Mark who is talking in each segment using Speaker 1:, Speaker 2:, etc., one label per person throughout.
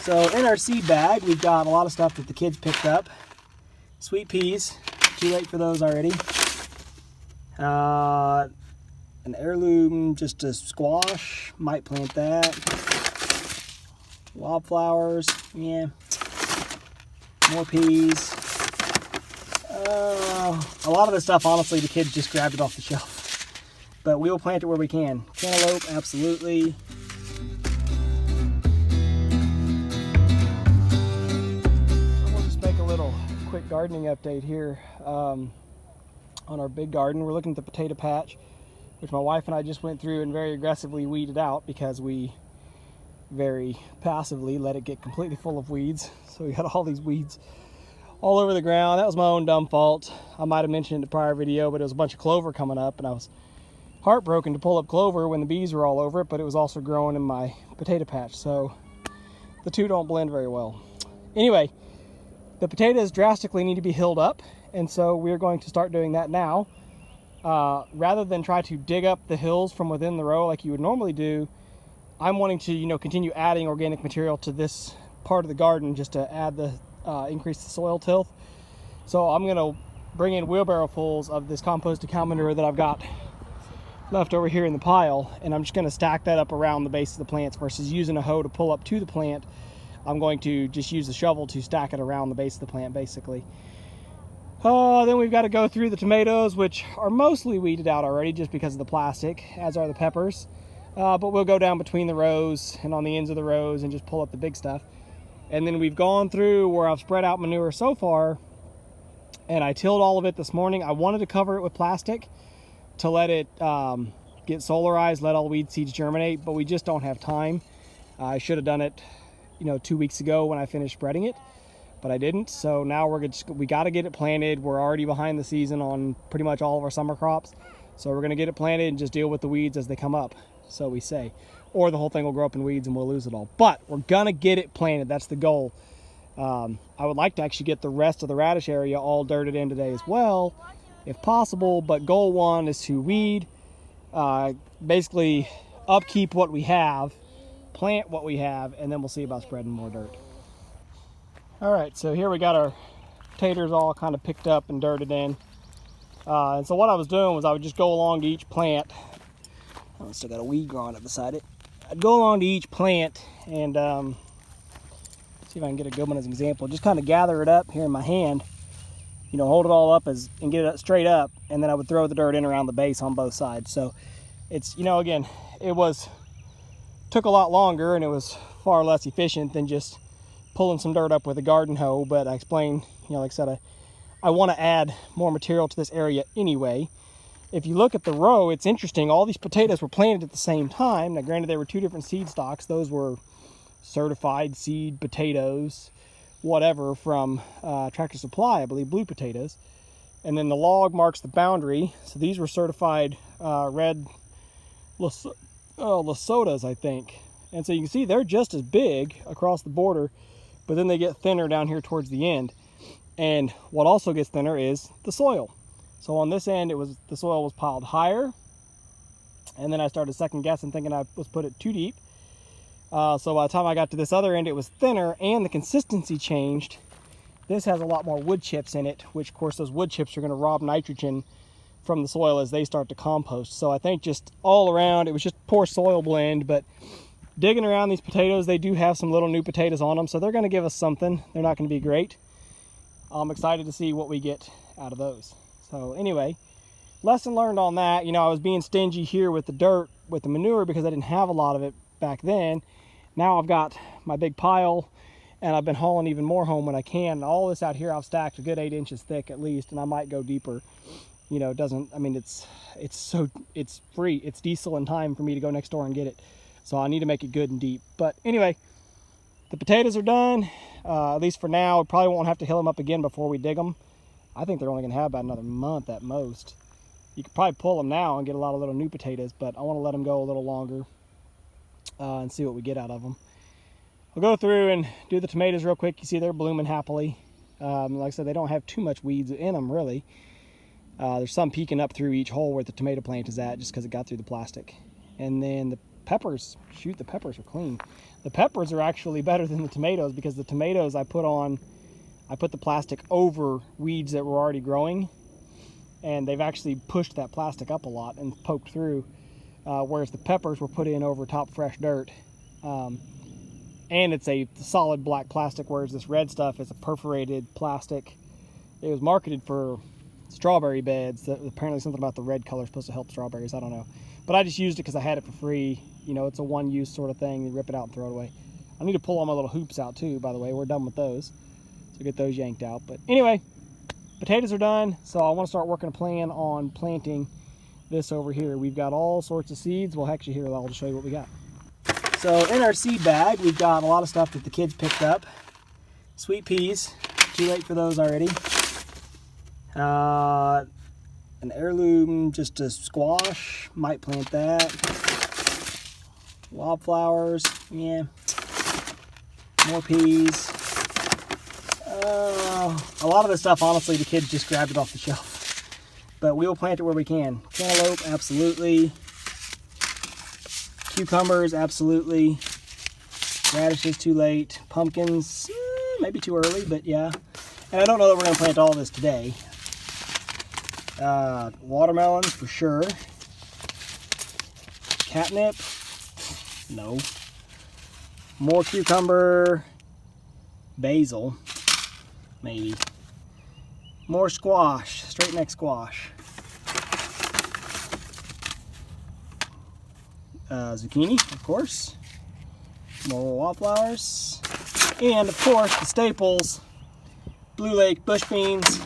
Speaker 1: So in our seed bag, we've got a lot of stuff that the kids picked up. Sweet peas, too late for those already. An heirloom, just a squash, might plant that. Wildflowers, yeah. More peas. A lot of this stuff, honestly, the kids just grabbed it off the shelf. But we'll plant it where we can. Cantaloupe, absolutely. We'll just make a little quick gardening update here. On our big garden, we're looking at the potato patch, which my wife and I just went through and very aggressively weeded out because we very passively let it get completely full of weeds. So we got all these weeds all over the ground. That was my own dumb fault. I might have mentioned in the prior video, but it was a bunch of clover coming up, and I was heartbroken to pull up clover when the bees were all over it, but it was also growing in my potato patch, so the two don't blend very well. Anyway, the potatoes drastically need to be hilled up, and so we're going to start doing that now. Rather than try to dig up the hills from within the row like you would normally do, I'm wanting to, continue adding organic material to this part of the garden just to add the increase the soil tilth. So I'm going to bring in wheelbarrow fulls of this composted cow manure that I've got left over here in the pile, and I'm just going to stack that up around the base of the plants versus using a hoe to pull up to the plant. I'm going to just use the shovel to stack it around the base of the plant, basically. Then we've got to go through the tomatoes, which are mostly weeded out already just because of the plastic, as are the peppers. But we'll go down between the rows and on the ends of the rows and just pull up the big stuff. And then we've gone through where I've spread out manure so far, and I tilled all of it this morning. I wanted to cover it with plastic to let it get solarized, let all the weed seeds germinate, but we just don't have time. I should have done it 2 weeks ago when I finished spreading it, but I didn't. So now we got to get it planted. We're already behind the season on pretty much all of our summer crops, so we're going to get it planted and just deal with the weeds as they come up, so we say, or the whole thing will grow up in weeds and we'll lose it all. But we're gonna get it planted. That's the goal. I would like to actually get the rest of the radish area all dirted in today as well, if possible, but goal one is to weed, basically upkeep what we have, plant what we have, and then we'll see about spreading more dirt. All right, so here we got our taters all kind of picked up and dirted in. And so what I was doing was I would just go along to each plant. I still got a weed growing up beside it. I'd go along to each plant and see if I can get a good one as an example. Just kind of gather it up here in my hand, hold it all up and get it straight up, and then I would throw the dirt in around the base on both sides. So it's, again, took a lot longer and it was far less efficient than just pulling some dirt up with a garden hoe. But I explained, like I said, I want to add more material to this area anyway. If you look at the row, it's interesting. All these potatoes were planted at the same time. Now, granted, they were two different seed stocks. Those were certified seed potatoes, whatever, from Tractor Supply, I believe, blue potatoes. And then the log marks the boundary. So these were certified red Lesotas, I think. And so you can see they're just as big across the border, but then they get thinner down here towards the end. And what also gets thinner is the soil. So on this end, the soil was piled higher, and then I started second guessing, thinking I was put it too deep. So by the time I got to this other end, it was thinner, and the consistency changed. This has a lot more wood chips in it, which of course those wood chips are going to rob nitrogen from the soil as they start to compost. So I think just all around, it was just poor soil blend. But digging around these potatoes, they do have some little new potatoes on them, so they're going to give us something. They're not going to be great. I'm excited to see what we get out of those. So anyway, lesson learned on that. I was being stingy here with the dirt, with the manure, because I didn't have a lot of it back then. Now I've got my big pile, and I've been hauling even more home when I can. All this out here I've stacked a good 8 inches thick at least, and I might go deeper. It's free. It's diesel and time for me to go next door and get it. So I need to make it good and deep. But anyway, the potatoes are done, at least for now. We probably won't have to hill them up again before we dig them. I think they're only going to have about another month at most. You could probably pull them now and get a lot of little new potatoes, but I want to let them go a little longer and see what we get out of them. We'll go through and do the tomatoes real quick. You see they're blooming happily. Like I said, they don't have too much weeds in them, really. There's some peeking up through each hole where the tomato plant is at just because it got through the plastic. And then the peppers, shoot, the peppers are clean. The peppers are actually better than the tomatoes, because the tomatoes I put the plastic over weeds that were already growing, and they've actually pushed that plastic up a lot and poked through, whereas the peppers were put in over top fresh dirt. And it's a solid black plastic, whereas this red stuff is a perforated plastic. It was marketed for strawberry beds. Apparently something about the red color is supposed to help strawberries. I don't know. But I just used it because I had it for free. You know, it's a one-use sort of thing. You rip it out and throw it away. I need to pull all my little hoops out too, by the way. We're done with those. So get those yanked out. But anyway, potatoes are done. So I want to start working a plan on planting this over here. We've got all sorts of seeds. Well, actually here, I'll just show you what we got. So in our seed bag, we've got a lot of stuff that the kids picked up. Sweet peas, too late for those already. An heirloom, just a squash, might plant that. Wildflowers, yeah. More peas. A lot of the stuff, honestly, the kids just grabbed it off the shelf. But we will plant it where we can. Cantaloupe, absolutely. Cucumbers, absolutely. Radishes, too late. Pumpkins, maybe too early, but yeah. And I don't know that we're going to plant all this today. Watermelons, for sure. Catnip, no. More cucumber. Basil, maybe. More squash, straight neck squash. Zucchini, of course. More wildflowers. And, of course, the staples. Blue Lake bush beans.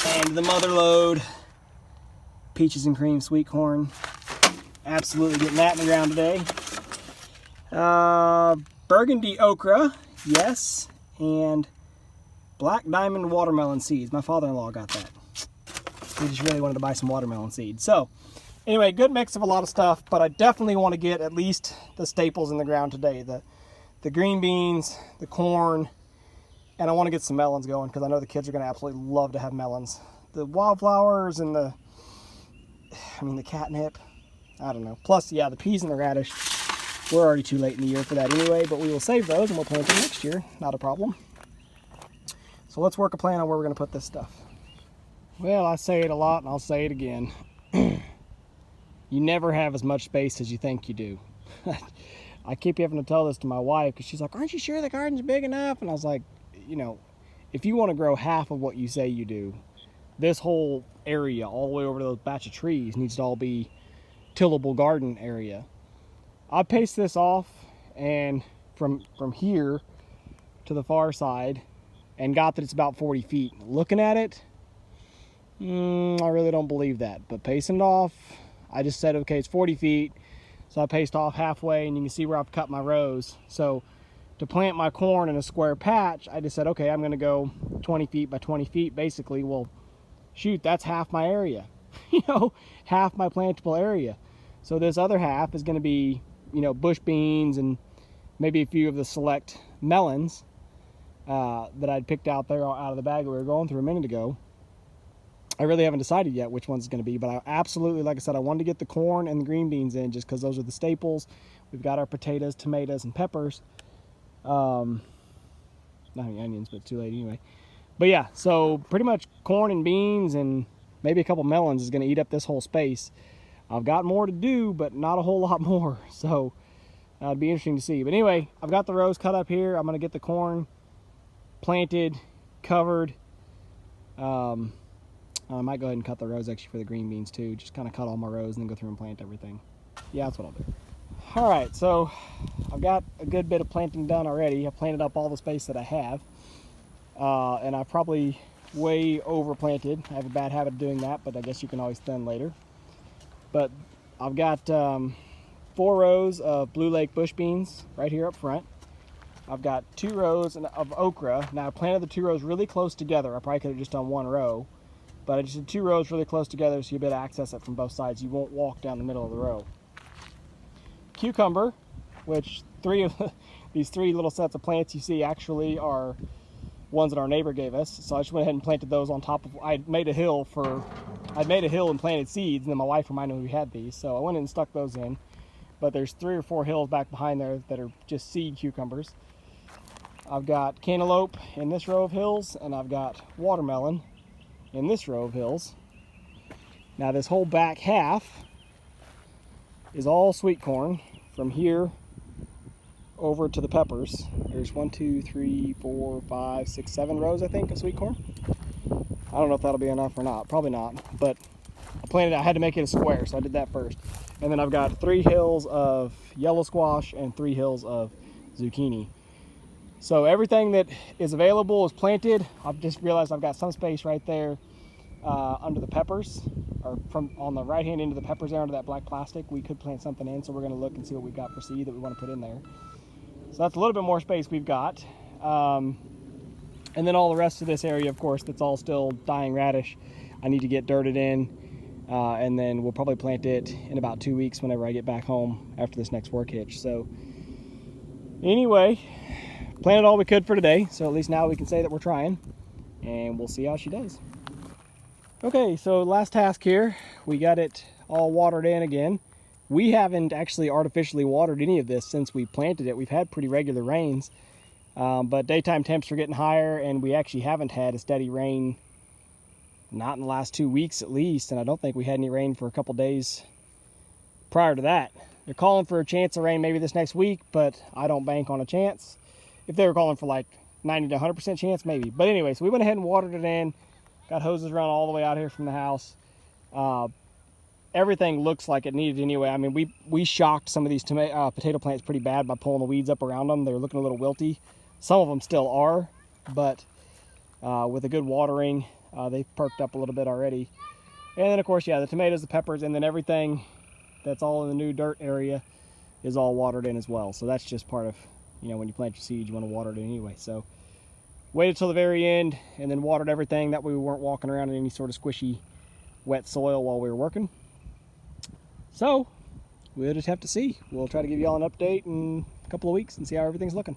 Speaker 1: And the mother lode. Peaches and cream sweet corn. Absolutely getting that in the ground today. Burgundy okra, yes. And black diamond watermelon seeds. My father-in-law got that. He just really wanted to buy some watermelon seeds. So, anyway, good mix of a lot of stuff, but I definitely want to get at least the staples in the ground today. The green beans, the corn, and I want to get some melons going, because I know the kids are going to absolutely love to have melons. The wildflowers and the catnip, I don't know. Plus, yeah, the peas and the radish, we're already too late in the year for that anyway, but we will save those and we'll plant them next year. Not a problem. So let's work a plan on where we're going to put this stuff. Well, I say it a lot and I'll say it again. You never have as much space as you think you do. I keep having to tell this to my wife, because she's like, aren't you sure the garden's big enough? And I was like, you know, if you want to grow half of what you say you do, this whole area all the way over to those batch of trees needs to all be tillable garden area. I paced this off and from here to the far side, and got that it's about 40 feet. Looking at it, I really don't believe that, but pacing it off, I just said, okay, it's 40 feet. So I paced off halfway, and you can see where I've cut my rows. So to plant my corn in a square patch, I just said, okay, I'm gonna go 20 feet by 20 feet, basically. Well, shoot, that's half my area, you know, half my plantable area. So this other half is gonna be, you know, bush beans and maybe a few of the select melons that I'd picked out there out of the bag that we were going through a minute ago. I really haven't decided yet which one's going to be, but I absolutely, like I said, I wanted to get the corn and the green beans in just because those are the staples. We've got our potatoes, tomatoes, and peppers. Not any onions, but too late anyway. But yeah, so pretty much corn and beans and maybe a couple melons is going to eat up this whole space. I've got more to do, but not a whole lot more. So it'd be interesting to see. But anyway, I've got the rows cut up here. I'm going to get the corn planted, covered. I might go ahead and cut the rows actually for the green beans too. Just kind of cut all my rows and then go through and plant everything. Yeah, that's what I'll do. All right, so I've got a good bit of planting done already. I've planted up all the space that I have. And I probably way over planted. I have a bad habit of doing that, but I guess you can always thin later. But I've got 4 rows of Blue Lake bush beans right here up front. I've got 2 rows of okra. Now I planted the 2 rows really close together. I probably could have just done 1 row. But I just did 2 rows really close together so you'll be able to access it from both sides. You won't walk down the middle of the row. Cucumber, which these 3 little sets of plants you see actually are ones that our neighbor gave us. So I just went ahead and planted those on top of, I'd made a hill and planted seeds, and then my wife reminded me we had these. So I went in and stuck those in. but there's 3 or 4 hills back behind there that are just seed cucumbers. I've got cantaloupe in this row of hills, and I've got watermelon in this row of hills. Now this whole back half is all sweet corn from here over to the peppers. There's 1, 2, 3, 4, 5, 6, 7 rows, I think, of sweet corn. I don't know if that'll be enough or not. Probably not, but I had to make it a square, so I did that first. And then I've got 3 hills of yellow squash and 3 hills of zucchini. So everything that is available is planted. I've just realized I've got some space right there under the peppers, or from on the right hand end of the peppers there under that black plastic. We could plant something in, so we're going to look and see what we've got for seed that we want to put in there. So that's a little bit more space we've got. And then all the rest of this area, of course, that's all still dying radish. I need to get dirted in, and then we'll probably plant it in about 2 weeks whenever I get back home after this next work hitch. So anyway, planted all we could for today, so at least now we can say that we're trying, and we'll see how she does. Okay, so last task here, we got it all watered in again. We haven't actually artificially watered any of this since we planted it. We've had pretty regular rains, but daytime temps are getting higher, and we actually haven't had a steady rain, not in the last 2 weeks at least, and I don't think we had any rain for a couple days prior to that. They're calling for a chance of rain maybe this next week, but I don't bank on a chance. If they were calling for like 90 to 100% chance, maybe. But anyway, so we went ahead and watered it in. Got hoses run all the way out here from the house. Everything looks like it needed anyway. I mean, we shocked some of these potato plants pretty bad by pulling the weeds up around them. They were looking a little wilty. Some of them still are, but with a good watering, they've perked up a little bit already. And then, of course, yeah, the tomatoes, the peppers, and then everything that's all in the new dirt area is all watered in as well. So that's just part of, you know, when you plant your seeds, you want to water it in anyway. So waited till the very end and then watered everything. That way we weren't walking around in any sort of squishy, wet soil while we were working. So we'll just have to see. We'll try to give you all an update in a couple of weeks and see how everything's looking.